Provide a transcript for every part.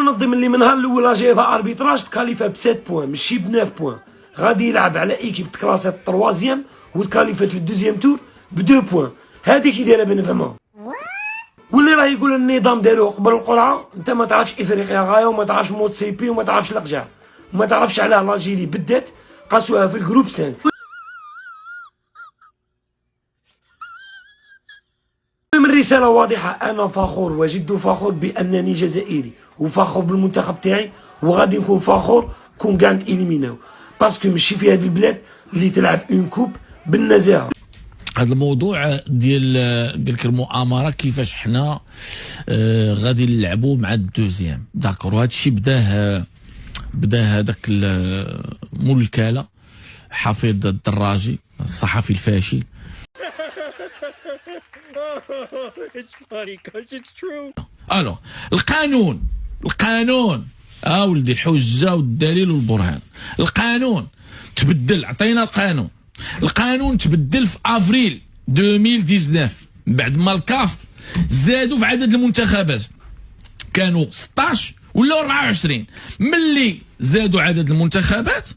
المنظم اللي من نهار الاول جايبها اربيتراج تكاليفها ب 7 بوان ماشي ب 9 بوان، غادي يلعب على ايكيب تكلاسات التروازيام وتكاليفات للدوزيام تور ب 2 بوان. هذه كي دايره بنفهمها. واللي راه يقول النظام داروه قبل القرعه، انت ما تعرفش افريقيا غايه وما تعرفش مود سي بي وما تعرفش القجع وما تعرفش علاه لاجيري بالذات قاسوها في الجروب 5. من رسالة واضحة، أنا فخور وجد فخور بأنني جزائري وفخور بالمنتخب تاعي وغادي نكون فخور كون كانت إليميناو باسكو ماشي في هذه البلاد اللي تلعب اون كوب بالنزاهة. هذا الموضوع ديال قالك المؤامره كيفاش حنا غادي نلعبوا مع الدوزيام داكور. وهذا الشيء بدا هذاك مول الكاله حفيظ الدراجي الصحفي الفاشل. الو القانون ولدي الحجه والدليل والبرهان. القانون تبدل، عطينا القانون تبدل في افريل 2019 بعد ما الكاف زادوا في عدد المنتخبات، كانوا 16 ولا 24. ملي زادوا عدد المنتخبات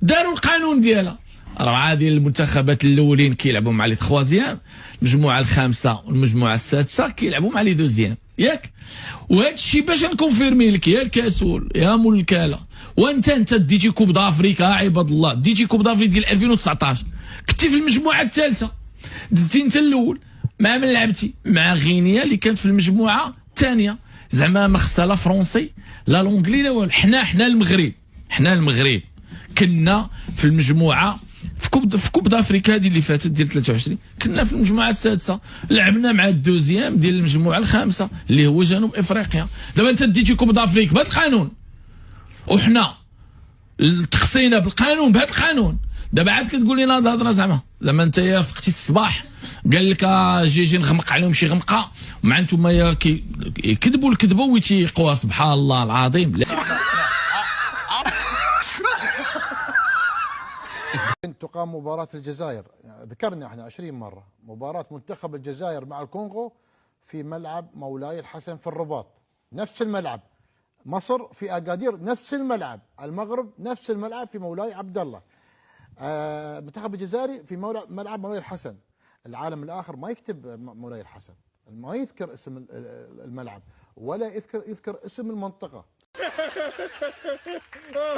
داروا القانون ديالها. 4 ديال المنتخبات الاولين كيلعبوا مع لي تخوازيام، المجموعه الخامسه والمجموعه السادسه كيلعبوا مع لي دوزيام ياك. وهذا الشيء باش نكونفيرمي لك يا الكاسول يا مول الكاله. وانت ديتي كوب دافريكا عباد الله، ديتي كوب دافريكا ديال 2019 كنتي في المجموعه الثالثه، دزتي انت الاول مع من لعبتي مع غينيا اللي كانت في المجموعه الثانيه. زعما ما خصها لا فرونسي لا لونجلي لا والو. حنا المغرب كنا في المجموعه في كوب دافريكا هذه اللي فاتت ديال 23 كنا في المجموعه السادسه، لعبنا مع الدوزيام ديال المجموعه الخامسه اللي هو جنوب افريقيا. دابا انت ديتي كوب دافريك بهذا القانون وحنا تخصينا بالقانون بهذا القانون. دابا عاد كتقول لنا هاد الهضره زعما انت يا فقتي الصباح قال لك جي نغمق عليهم شي غمقه مع انتم يا كذبوا الكذبه ويتيقوها سبحان الله العظيم. تقام مباراة الجزائر، ذكرنا احنا 20 مرة مباراة منتخب الجزائر مع الكونغو في ملعب مولاي الحسن في الرباط، نفس الملعب. مصر في أكادير نفس الملعب، المغرب نفس الملعب في مولاي عبد الله. المنتخب الجزائري في ملعب مولاي الحسن. العالم الآخر ما يكتب مولاي الحسن، ما يذكر اسم الملعب ولا يذكر اسم المنطقة.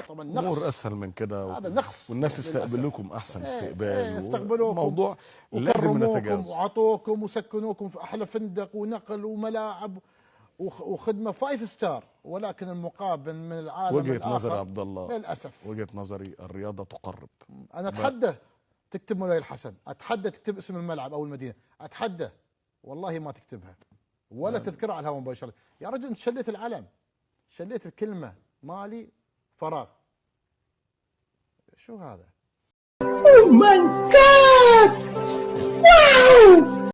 طبعا امور اسهل من كده هذا نقص، والناس استقبلوكم احسن استقبال. استقبلوكم موضوع لازم نتجاوز، وعطوكم وسكنوكم في احلى فندق ونقل وملاعب وخدمه 5 ستار، ولكن المقابل من العالم وجهة الآخر نظري عبد الله للاسف. وجهة نظري الرياضه تقرب. انا اتحدى تكتب مولاي الحسن، اتحدى تكتب اسم الملعب او المدينه، اتحدى والله ما تكتبها ولا تذكرها على الهواء مباشره. يا رجل انت شليت العلم، شليت الكلمه، مالي فراغ. شو هذا؟ Oh my God! Wow!